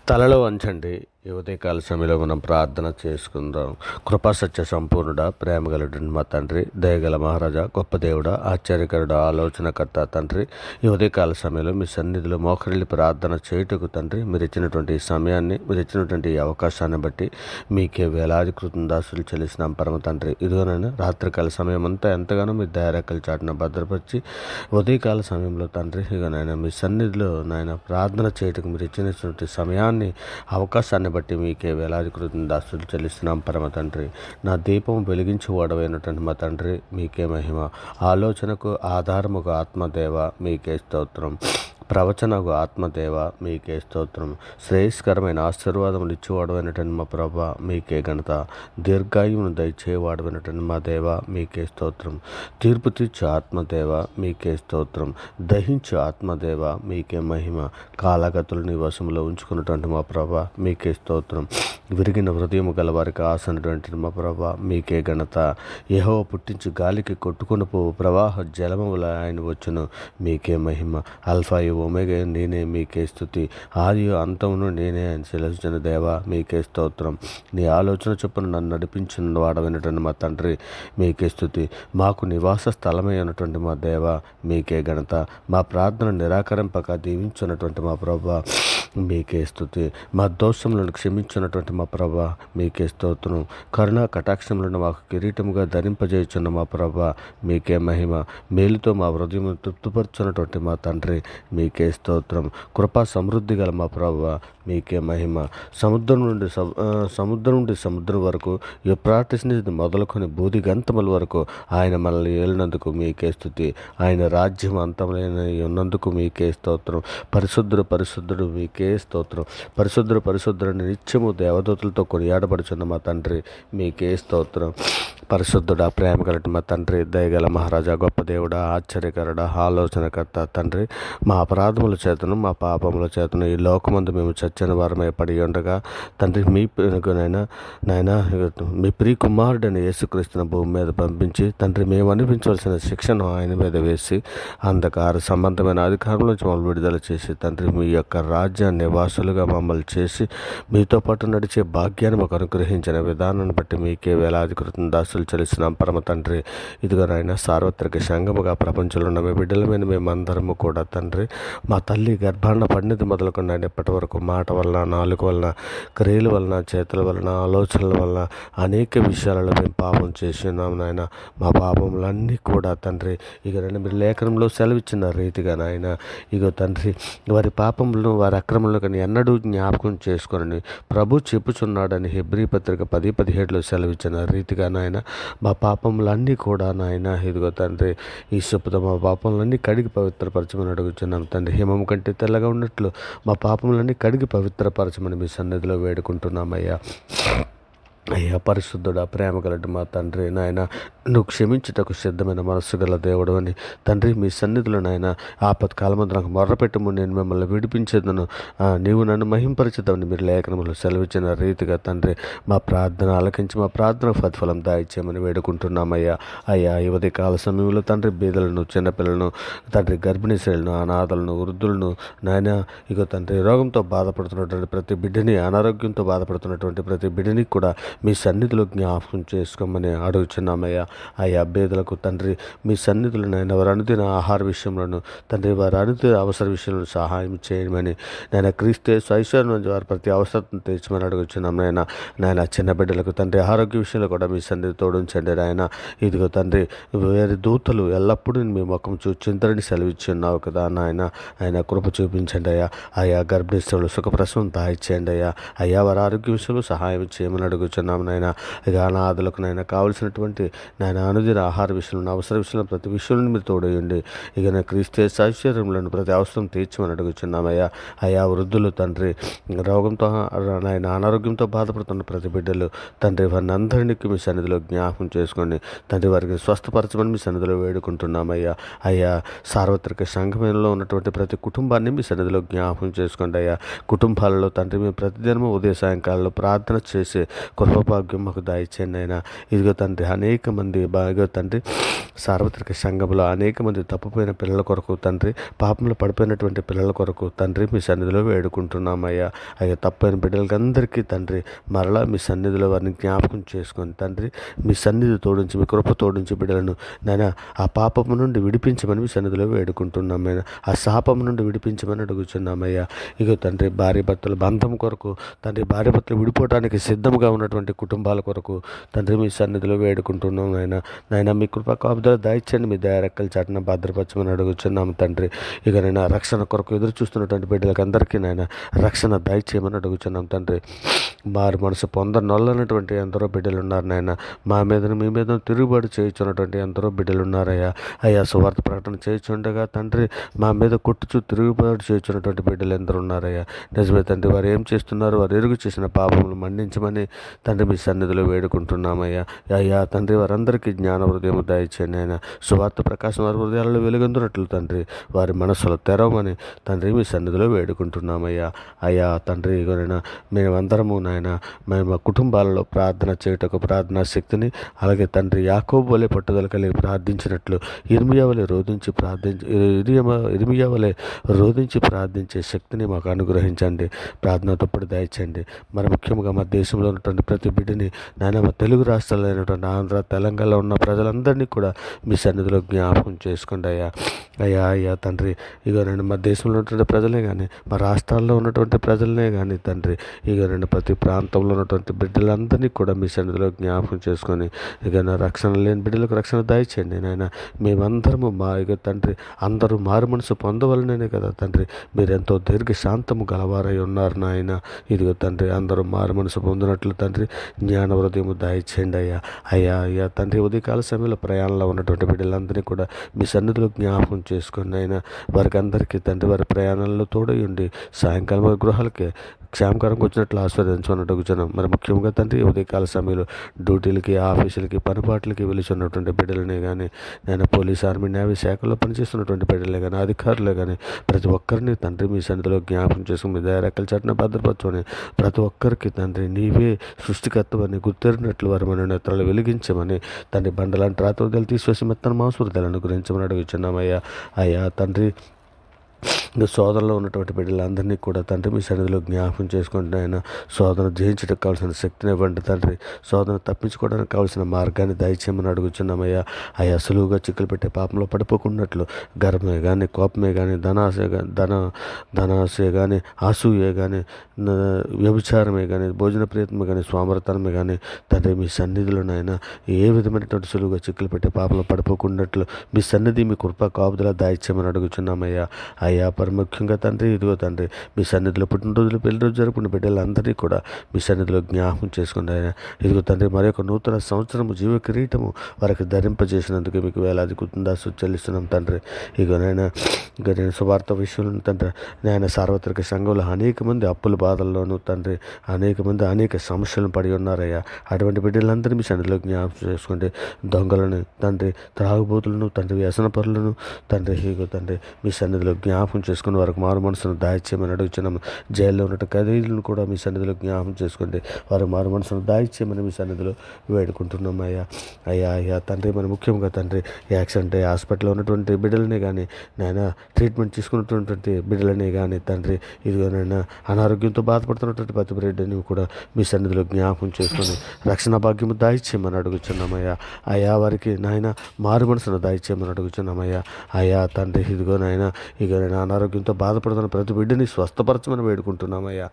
తలలో వంచండి. ఈ ఉదయకాల సమయంలో మనం ప్రార్థన చేసుకుందాం. కృపా సత్య సంపూర్ణుడా, ప్రేమగలడు మా తండ్రి, దయగల మహారాజా, గొప్ప దేవుడా, ఆశ్చర్యకరుడా, ఆలోచనకర్త తండ్రి, ఈ ఉదయకాల సమయంలో మీ సన్నిధిలో మోకరిల్లి ప్రార్థన చేయుటకు తండ్రి, మీరు ఇచ్చినటువంటి సమయాన్ని, మీరు ఇచ్చినటువంటి ఈ అవకాశాన్ని బట్టి మీకే వేలాది కృతజ్ఞతాస్తులు చెల్లిస్తున్నాం పరమ తండ్రి. ఇదిగోనైనా రాత్రికాల సమయం అంతా ఎంతగానో మీ దయారెక్కల చాటున భద్రపరిచి ఉదయకాల సమయంలో తండ్రి, ఇదిగోనైనా మీ సన్నిధిలో నాయన ప్రార్థన చేయుటకు మీరు ఇచ్చినటువంటి సమయాన్ని, అవకాశాన్ని బట్టి మీకే వేలాది కృతజ్ఞతాస్తులు చెల్లిస్తున్నాం పరమ తండ్రి. నా దీపం వెలిగించి వాడవైనటువంటి మా తండ్రి, మీకే మహిమ. ఆలోచనకు ఆధారముగా ఆత్మదేవ మీకే స్తోత్రం. ప్రవచనకు ఆత్మదేవ మీకే స్తోత్రం. శ్రేయస్కరమైన ఆశీర్వాదములు ఇచ్చేవాడమైనటువంటి మా ప్రభ మీకే ఘనత. దీర్ఘాయువును దయచేవాడమైనటువంటి మా దేవ మీకే స్తోత్రం. తీర్పు తీర్చు ఆత్మదేవ మీకే స్తోత్రం. దహించు ఆత్మదేవ మీకే మహిమ. కాలగతులు నీ వశంలో ఉంచుకున్నటువంటి మా ప్రభ మీకే స్తోత్రం. విరిగిన హృదయం గల వారికి ఆసనటువంటి మా ప్రభ మీకే ఘనత. యెహోవా పుట్టించి గాలికి కొట్టుకుని పోవు ప్రవాహ జలముల ఆయన వచ్చును మీకే మహిమ. అల్ఫాయు ఒమేగా నేనే మీకే స్తుతి. ఆదియు అంతమును నేనే అని సెలవుచిన దేవా మీకే స్తోత్రం. నీ ఆలోచన చొప్పున నన్ను నడిపించిన వాడమైనటువంటి మా తండ్రి మీకే స్తుతి. మాకు నివాస స్థలమై ఉన్నటువంటి మా దేవ మీకే ఘనత. మా ప్రార్థన నిరాకరింపక దీవించున్నటువంటి మా ప్రభా మీకే స్తుతి. మా దోషములను క్షమించున్నటువంటి మా ప్రభా మీకే స్తోత్రం. కరుణా కటాక్షములను మాకు కిరీటముగా ధరింపజేయుచున్న మా ప్రభా మీకే మహిమ. మేలుతో మా హృదయం తృప్తిపరుచున్నటువంటి మా తండ్రి మీకే స్తోత్రం. కృపా సమృద్ధి గల మా ప్రభా మీకే మహిమ. సముద్రం నుండి సముద్రం వరకు, యూఫ్రటీస్ నది మొదలుకొని బూది గంతముల వరకు ఆయన మనల్ని ఏలినందుకు మీకే స్తుతి. ఆయన రాజ్యం అంతములైన ఉన్నందుకు మీకే స్తోత్రం. పరిశుద్ధుడు మీకే స్తోత్రం. పరిశుద్ధుడు నిత్యము దేవదూతలతో కొనియాడబడుచున్న మా తండ్రి మీకే స్తోత్రం. పరిశుద్ధుడా, ప్రేమ కలటి మా తండ్రి, దయగల మహారాజా, గొప్ప దేవుడా, ఆశ్చర్యకరుడా, ఆలోచనకర్త తండ్రి, మా అపరాధముల చేతను మా పాపముల చేతను ఈ లోకమందు మేము చచ్చిన వారమై పడి ఉండగా తండ్రి నాయన మీ ప్రియ కుమారుడైన యేసుక్రీస్తును భూమి మీద పంపించి తండ్రి మేము అనిపించవలసిన శిక్షను ఆయన మీద వేసి అంధకార సంబంధమైన అధికారం నుంచి మమ్మల్ని విడుదల చేసి తండ్రి మీ యొక్క రాజ్య నివాసులుగా మమ్మల్ని చేసి మీతో పాటు నడిచే భాగ్యాన్ని మాకు అనుగ్రహించిన విధానాన్ని బట్టి మీకే వేలాది కృతజ్ఞతాస్తులు చెల్లిస్తున్నాం పరమ తండ్రి. ఇదిగో నాయన సార్వత్రిక సంఘముగా ప్రపంచంలో ఉన్న మీ బిడ్డలమైన మేమందరము కూడా తండ్రి మా తల్లి గర్భాన్న పడినది మొదలుకొని ఇప్పటి వరకు మాట వలన, నాలుగు వలన, క్రియల వలన, చేతుల వలన, ఆలోచనల వలన అనేక విషయాలలో మేము పాపం చేసి ఉన్నాం నాయన. మా పాపములన్నీ కూడా తండ్రి ఇక మీరు లేఖనంలో సెలవిచ్చిన రీతిగా నాయన ఇగో తండ్రి వారి పాపములను వారి అక్రమంలో కానీ ఎన్నడూ జ్ఞాపకం చేసుకొని ప్రభు చెప్పుచున్నాడని హెబ్రీ పత్రిక 10:17 సెలవిచ్చిన రీతిగా నాయన మా పాపములన్నీ కూడా నాయన ఇదిగో తండ్రి ఈ సొప్పుతో మా పాపములన్నీ కడిగి పవిత్రపరచమని అడుగుతున్నాం తండ్రి. హిమము కంటే తెల్లగా ఉన్నట్లు మా పాపములన్నీ కడిగి పవిత్రపరచమని మీ సన్నిధిలో వేడుకుంటున్నామయ్యా. అయ్యా పరిశుద్ధుడా, ప్రేమ గలడు మా తండ్రి నాయన నువ్వు క్షమించుటకు సిద్ధమైన మనస్సు గల దేవుడు అని తండ్రి మీ సన్నిధిలో నాయన ఆపత్కాలమందు నాకు మొర్రపెట్టము, నేను మిమ్మల్ని విడిపించేదను, నీవు నన్ను మహింపరిచేద్దామని మీరు లేఖనములు సెలవిచ్చిన రీతిగా తండ్రి మా ప్రార్థన ఆలకించి మా ప్రార్థన ప్రతిఫలం దాయిచ్చేయమని వేడుకుంటున్నామయ్యా. అయ్యా ఈ ఉదయకాల సమయంలో తండ్రి బీదలను, చిన్నపిల్లలను, తండ్రి గర్భిణీ స్త్రీలను, అనాథలను, వృద్ధులను నాయన ఇగో తండ్రి రోగంతో బాధపడుతున్నటువంటి ప్రతి బిడ్డని, అనారోగ్యంతో బాధపడుతున్నటువంటి ప్రతి బిడ్డని కూడా మీ సన్నిధిలో జ్ఞాపకం చేసుకోమని అడుగుచున్నామయ్యా. అయ్యా బేదలకు తండ్రి మీ సన్నిధులు నాయన వారి అనుదిన ఆహార విషయంలోను తండ్రి వారి అనుదిన అవసర విషయంలో సహాయం చేయమని నాయన క్రీస్తు ఐశ్వర్యం నుంచి వారి ప్రతి అవసరం తెచ్చమని అడుగుచున్నాం నాయన చిన్న బిడ్డలకు తండ్రి ఆరోగ్య విషయంలో కూడా మీ సన్నిధి తోడుంచండి నాయన. ఇదిగో తండ్రి వేరే దూతలు ఎల్లప్పుడూ మీ ముఖం చూచింతరని సెలవిచ్చి ఉన్నావు కదా నాయన. ఆయన కృప చూపించండి అయ్యా. అయ్యా గర్భిణీ స్త్రీలు సుఖప్రసవం దాయిచ్చేయండి అయ్యా. అయ్యా వారి ఆరోగ్య విషయంలో సహాయం చేయమని అడుగుచున్నాం నాయన. ఇక అనాథలకు నాయన కావలసినటువంటి నాయన అనుదిన ఆహార విషయంలో, అవసర విషయంలో ప్రతి విషయంలో మీరు తోడయండి. ఇక నా క్రీస్తు ఐశ్వర్యంలో ప్రతి అవసరం తీర్చమని అడుగుచున్నామయ్యా. అయ్యా వృద్ధులు తండ్రి రోగంతో నాయన అనారోగ్యంతో బాధపడుతున్న ప్రతి బిడ్డలు తండ్రి వారిని అందరినీ మీ సన్నిధిలో జ్ఞాపకం చేసుకోండి తండ్రి. వారికి స్వస్థపరచమని మీ సన్నిధిలో వేడుకుంటున్నామయ్యా. అయ్యా సార్వత్రిక సంఘంలో ఉన్నటువంటి ప్రతి కుటుంబాన్ని మీ సన్నిధిలో జ్ఞాపకం చేసుకోండి అయ్యా. కుటుంబాలలో తండ్రి మేము ప్రతిదినము ఉదయ సాయంకాలంలో ప్రార్థన చేసి కృప సౌభాగ్యం మాకు దయచేయండి అయినా. ఇదిగో తండ్రి అనేక మంది బాగా తండ్రి సార్వత్రిక సంఘంలో అనేక మంది తప్పిపోయిన పిల్లల కొరకు తండ్రి, పాపంలో పడిపోయినటువంటి పిల్లల కొరకు తండ్రి మీ సన్నిధిలో వేడుకుంటున్నామయ్యా. అయ్యా తప్పైన బిడ్డలకి అందరికీ తండ్రి మరలా మీ సన్నిధిలో వారిని జ్ఞాపకం చేసుకొని తండ్రి మీ సన్నిధి తోడించి మీ కృప తోడించి బిడ్డలను నాయన ఆ పాపము నుండి విడిపించమని మీ సన్నిధిలో వేడుకుంటున్నామయ్యా. ఆ శాపము నుండి విడిపించమని అడుగుచున్నామయ్యా. ఇగో తండ్రి భార్య భర్తల బంధం కొరకు తండ్రి భార్య భర్తలు విడిపోవడానికి సిద్ధంగా ఉన్నటువంటి కుటుంబాల కొరకు తండ్రి మీ సన్నిధిలో వేడుకుంటున్నాం నాయన మీ కృపా కాపుదల దయచేయండి. మీ దయారెక్కల చాటున భద్రపరచమని అడుగుచున్నాము తండ్రి. ఇక నైనా రక్షణ కొరకు ఎదురు చూస్తున్నటువంటి బిడ్డలకు అందరికీ నాయన రక్షణ దయచేయమని అడుగుచున్నాం తండ్రి. వారి మనసు పొందనొల్లనటువంటి ఎందరో బిడ్డలు ఉన్నారు నాయన. మా మీదను మీ మీద తిరుగుబాటు చేయించున్నటువంటి ఎందరో బిడ్డలు ఉన్నారయ్యా. అయ్యా సువార్త ప్రకటన చేయించుండగా తండ్రి మా మీద కొట్టుచూ తిరుగుబాటు చేయించున్నటువంటి బిడ్డలు ఎందరో ఉన్నారయ్యా. నిజమే తండ్రి, వారు ఏం చేస్తున్నారు, వారు ఎరుగు చేసిన పాపములు మన్నించమని తండ్రి మీ సన్నిధిలో వేడుకుంటున్నామయ్యా. అయ్యా తండ్రి వారందరికీ జ్ఞాన హృదయం దయచేయండి ఆయన. సువార్త ప్రకాశం వారి హృదయాలలో వెలుగొందునట్లు తండ్రి వారి మనసులో తెరవమని తండ్రి మీ సన్నిధిలో వేడుకుంటున్నామయ్యా. అయ్యా తండ్రి ఇగోనైనా మేమందరము నాయన మేము కుటుంబాలలో ప్రార్థన చేయుటకు ప్రార్థనా శక్తిని, అలాగే తండ్రి యాకోబు వలె పట్టుదల కలిగి ప్రార్థించినట్లు ఇర్మియా వలె రోధించి ప్రార్థించే శక్తిని మాకు అనుగ్రహించండి. ప్రార్థన తప్పుడు దయచండి. మరి ముఖ్యంగా మా దేశంలో ఉన్నటువంటి ప్రతి బిడ్డని నాయన మా తెలుగు రాష్ట్రాల్లో అయినటువంటి ఆంధ్ర తెలంగాణలో ఉన్న ప్రజలందరినీ కూడా మీ సన్నిధిలో జ్ఞాపకం చేసుకోండి అయ్యా. అయ్యా తండ్రి ఇక రెండు మా దేశంలో ఉన్నటువంటి ప్రజలే కానీ మా రాష్ట్రాల్లో ఉన్నటువంటి ప్రజలనే కానీ తండ్రి ఇక రెండు ప్రతి ప్రాంతంలో ఉన్నటువంటి బిడ్డలందరినీ కూడా మీ సన్నిధిలో జ్ఞాపకం చేసుకొని ఇక రక్షణ లేని బిడ్డలకు రక్షణ దయచేయండి నాయన. మేమందరము మా ఇక తండ్రి అందరూ మారు మనసు పొందవలనే కదా తండ్రి మీరెంతో దీర్ఘ శాంతము గలవారై ఉన్నారు నాయన. ఇదిగో తండ్రి అందరూ మారు మనసు పొందినట్లు తండ్రి జ్ఞాన హృదయము దయచేయండి అయ్యా తండ్రి ఉదయకాల సమయంలో ప్రయాణంలో ఉన్నటువంటి బిడ్డలందరినీ కూడా మీ సన్నిధిలో జ్ఞాపకం చేసుకుని అయినా వారికి అందరికీ తండ్రి వారి ప్రయాణాల్లో తోడై ఉండి సాయంకాలం వారి గృహాలకే క్షేమకరంగా వచ్చినట్లు ఆస్వాదించమని అడుగుతున్నాం. మరి ముఖ్యంగా తండ్రి ఉదయకాల సమయంలో డ్యూటీలకి ఆఫీసులకి పనిపాట్లకి వెలుచున్నటువంటి బిడ్డలనే కానీ నేను పోలీస్ ఆర్మీ నేవీ శాఖల్లో పనిచేస్తున్నటువంటి బిడ్డలే కానీ అధికారులే కానీ ప్రతి ఒక్కరిని తండ్రి మీ సన్నిధిలో జ్ఞాపకం చేసుకుని మీ దయారెక్కల చాటున భద్రపరచుకొని ప్రతి ఒక్కరికి తండ్రి నీవే సృష్టికర్తవని గుర్తెరిగినట్లు వారి మన నేత్రాలు వెలిగించమని తండ్రి బండలాంటి రాత్రులు తీసివేసి మెత్తన మాంసవృతాలను గురించమని అడుగుచున్నామయ్యా తండ్రి. సోదరులో ఉన్నటువంటి బిడ్డలందరినీ కూడా తండ్రి మీ సన్నిధిలో జ్ఞాపకం చేసుకుంటే ఆయన శోధన జయించడానికి కావాల్సిన శక్తిని ఇవ్వండి తండ్రి. శోధన తప్పించుకోవడానికి కావాల్సిన మార్గాన్ని దయచేయమని అడుగుచున్నామయ్యా. అయ్యా సులువుగా చిక్కులు పెట్టే పాపంలో పడిపోకున్నట్లు గర్వమే కానీ కోపమే కానీ ధనాశయ కానీ అసూయే కానీ వ్యభిచారమే కానీ భోజన ప్రియత్మే కానీ స్వామరతనమే కానీ తండ్రి మీ సన్నిధిలోనైనా ఏ విధమైనటువంటి సులువుగా చిక్కులు పెట్టే పాపంలో పడిపోకున్నట్లు మీ సన్నిధి మీ కృపా కాపుదల దయచేయమని అడుగుచున్నామయ్యా. అయ్యా ముఖ్యంగా తండ్రి ఇదిగో తండ్రి మీ సన్నిధిలో పుట్టినరోజులు పెళ్లి రోజు జరుపుకున్న బిడ్డలందరినీ కూడా మీ సన్నిధిలో జ్ఞాపకం చేసుకుని ఆయన ఇదిగో తండ్రి మరొక నూతన సంవత్సరము జీవ కిరీటము వారికి ధరింపజేసినందుకు మీకు వేలాది కృతజ్ఞతలు చెల్లిస్తున్నాం తండ్రి. ఇక నేను సువార్త విషయంలో తండ్రి నేను సార్వత్రిక సంఘంలో అనేక మంది అప్పుల బాధల్లోనూ తండ్రి అనేక సమస్యలను పడి ఉన్నారయ్యా. అటువంటి బిడ్డలందరినీ మీ సన్నిధిలో జ్ఞాపకం చేసుకోండి. దొంగలను తండ్రి త్రాగుబోతులను తండ్రి వ్యసన పరులను తండ్రి ఇగో తండ్రి మీ సన్నిధిలో జ్ఞాపకం చేసుకుని వారికి మారు మనసును దాయిచ్చేయమని అడుగుచున్నాము. జైల్లో ఉన్న ఖైదీలను కూడా మీ సన్నిధిలో జ్ఞాపకం చేసుకోండి. వారు మారు మనసును దాయిచ్చేయమని మీ సన్నిధిలో వేడుకుంటున్నాం అయ్యా తండ్రి. మరి ముఖ్యంగా తండ్రి యాక్సిడెంట్ హాస్పిటల్లో ఉన్నటువంటి బిడ్డలనే కానీ నాయన ట్రీట్మెంట్ తీసుకున్నటువంటి బిడ్డలనే కానీ తండ్రి ఇదిగో నాయన అనారోగ్యంతో బాధపడుతున్నటువంటి ప్రతి బిడ్డని కూడా మీ సన్నిధిలో జ్ఞాపకం చేసుకొని రక్షణ భాగ్యము దాయిచ్చేయమని అడుగుచున్నామయ్యా. అయ్యా వారికి నాయన మారు మనసును దాయిచ్చేయమని అడుగుచున్నామయ్యా తండ్రి. ఇదిగో నాయన ఇక నేను అనారోగ్యంతో బాధపడుతున్న ప్రతి బిడ్డని స్వస్థపరచమని వేడుకుంటున్నామయ్యా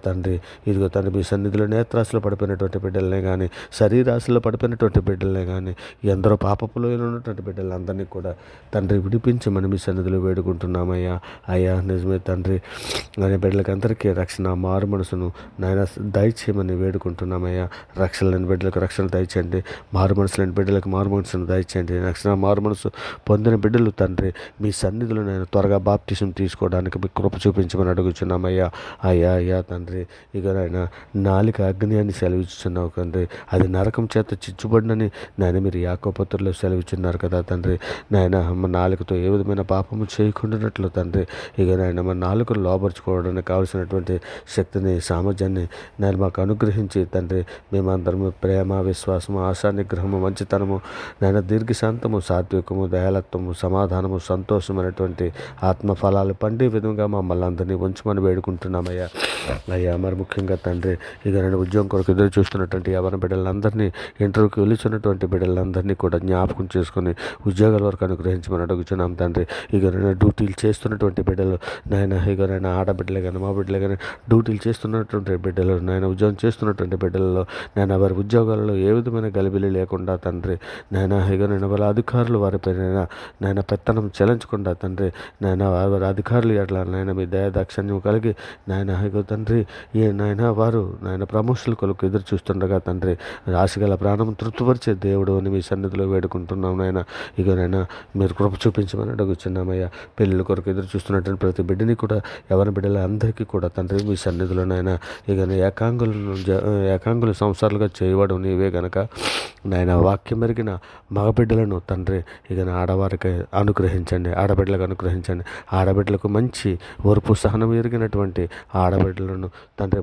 తండ్రి. ఇదిగో తండ్రి మీ సన్నిధిలో నేత్రాశలో పడిపోయినటువంటి బిడ్డలనే కానీ శరీరాశలో పడిపోయినటువంటి బిడ్డలనే కానీ ఎందరో పాపపులో ఉన్నటువంటి బిడ్డలందరినీ కూడా తండ్రి విడిపించమని మీ సన్నిధిలో వేడుకుంటున్నామయ్యా. నిజమే తండ్రి అనే బిడ్డలకి అందరికీ రక్షణ మారు మనసును నాయన దయచేయమని వేడుకుంటున్నామయ్యా. రక్షణ లేని బిడ్డలకు రక్షణ దయచేయండి. మారు మనసు లేని బిడ్డలకు మారు మనసును దయచేయండి. రక్షణ మారు మనసు పొందిన బిడ్డలు తండ్రి మీ సన్నిధిలో నేను త్వరగా బాప్టిస్ట్ బాప్తీసం తీసుకోవడానికి మీ కృప చూపించమని అడుగుచున్నామయ్యా. అయ్యా తండ్రి, ఇక నాయన నాలుక అగ్ని అని సెలవిస్తున్నావు తండ్రి, అది నరకం చేత చిచ్చుబడినని నాయన మీరు యాకోబు సెలవిచ్చున్నారు కదా తండ్రి. నాయన నాలుకతో ఏ విధమైన పాపము చేయకుండానట్లు తండ్రి, ఇక నాయన మన నాలుకను లోపరుచుకోవడానికి కావాల్సినటువంటి శక్తిని, సామర్థ్యాన్ని నేను మాకు అనుగ్రహించి తండ్రి, మేమందరము ప్రేమ, విశ్వాసము, ఆశా నిగ్రహము, మంచితనము, నాయన దీర్ఘశాంతము, సాత్వికము, దయాలత్వము, సమాధానము, సంతోషమైనటువంటి ఆత్మఫలాలు పండే విధంగా మమ్మల్ని అందరినీ ఉంచమని వేడుకుంటున్నామయ్యా. మరి ముఖ్యంగా తండ్రి, ఇక నేను ఉద్యోగం కొరకు ఎదురు చూస్తున్నటువంటి యవన బిడ్డలందరినీ, ఇంటర్వ్యూకి వెళ్తున్నటువంటి బిడ్డలందరినీ కూడా జ్ఞాపకం చేసుకుని ఉద్యోగాల వరకు అనుగ్రహించమని అడుగుతున్నాం తండ్రి. ఇక నేను డ్యూటీలు చేస్తున్నటువంటి బిడ్డలు నాయన, ఇక నేను ఆడబిడ్డలే కానీ మా బిడ్డలే కానీ డ్యూటీలు చేస్తున్నటువంటి బిడ్డలు నాయన, ఉద్యోగం చేస్తున్నటువంటి బిడ్డలలో నేను వారి ఉద్యోగాలలో ఏ విధమైన గలిబిలి లేకుండా తండ్రి, నాయన ఇక నేను వాళ్ళ అధికారులు వారిపై నాయన పెత్తనం చెల్లించకుండా తండ్రి, నాయన వారి అధికారులు ఎట్లా నాయన మీ దయాదాక్షణ్యం కలిగి నాయన ఇక తండ్రి, నాయన వారు నాయన ప్రమోషన్ల కొరకు ఎదురు చూస్తుండగా తండ్రి, ఆశగల ప్రాణం తృప్తిపరిచే దేవుడు అని మీ సన్నిధిలో వేడుకుంటున్నాం నాయన. ఇక నాయన మీరు కృప చూపించమని అడుగుచున్నామయ్యా. పెళ్ళిళ్ళ కొరకు ఎదురు చూస్తున్నటువంటి ప్రతి బిడ్డని కూడా, ఎవరి బిడ్డల అందరికీ కూడా తండ్రి మీ సన్నిధిలో నాయన, ఇక ఏకాంగులు సంవత్సరాలుగా చేయబడు నీవే గనక నాయన, వాక్యం మెరిగిన మగబిడ్డలను తండ్రి ఇక ఆడవారికి అనుగ్రహించండి, ఆడబిడ్డలకు అనుగ్రహించండి. ఆడబిడ్డలకు మంచి ఓర్పు సహనం ఎరిగినటువంటి ఆడబిడ్డలను తండ్రి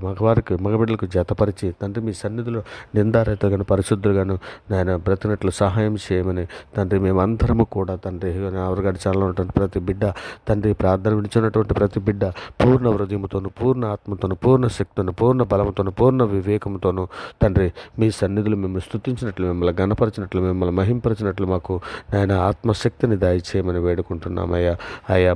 మగబిడ్డలకు జతపరిచి తండ్రి మీ సన్నిధిలో నిందారహితులుగాను పరిశుద్ధులుగాను నాయన బ్రతినట్లు సహాయం చేయమని తండ్రి, మేమందరము కూడా తండ్రి అవరగడి ఛానల్లో ఉన్నటువంటి ప్రతి బిడ్డ తండ్రి, ప్రార్థన విడిచినటువంటి ప్రతి బిడ్డ పూర్ణ హృదయంతోను, పూర్ణ ఆత్మతోను, పూర్ణ శక్తితోను, పూర్ణ బలంతోను, పూర్ణ వివేకంతోను తండ్రి మీ సన్నిధులు మిమ్మల్ని స్తుతించినట్లు, మిమ్మల్ని గణపరిచినట్లు, మిమ్మల్ని మహింపరిచినట్లు మాకు నాయన ఆత్మశక్తిని దయచేయమని వేడుకుంటున్నామయ్యా.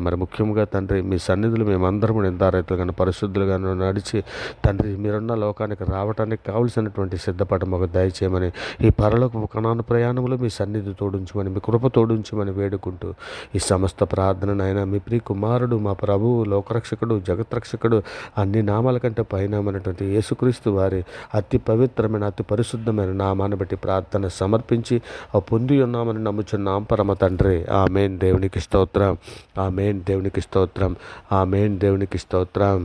మరి ముఖ్యంగా తండ్రి మీ సన్నిధులు మేమందరము నిందారహితులుగాను పరిశుద్ధులుగాను నడిచి తండ్రి మీరున్న లోకానికి రావడానికి కావలసినటువంటి సిద్ధపాటు మాకు దయచేయమని, ఈ పరలోకపు కనాను ప్రయాణంలో మీ సన్నిధి తోడించమని, మీ కృప తోడించమని వేడుకుంటూ ఈ సమస్త ప్రార్థన నాయన మీ ప్రియ కుమారుడు, మా ప్రభువు, లోకరక్షకుడు, జగత్రక్షకుడు, అన్ని నామాల కంటే పైనామైనటువంటి యేసుక్రీస్తు వారి అతి పవిత్రమైన అతి పరిశుద్ధమైన నామాన్ని బట్టి ప్రార్థన సమర్పించి పొంది ఉన్నామని నమ్ముచున్నాం పరమ తండ్రి. ఆమేన్. దేవునికి స్తోత్రం. ఆమేన్. దేవునికి స్తోత్రం. ఆమేన్. దేవునికి స్తోత్రం.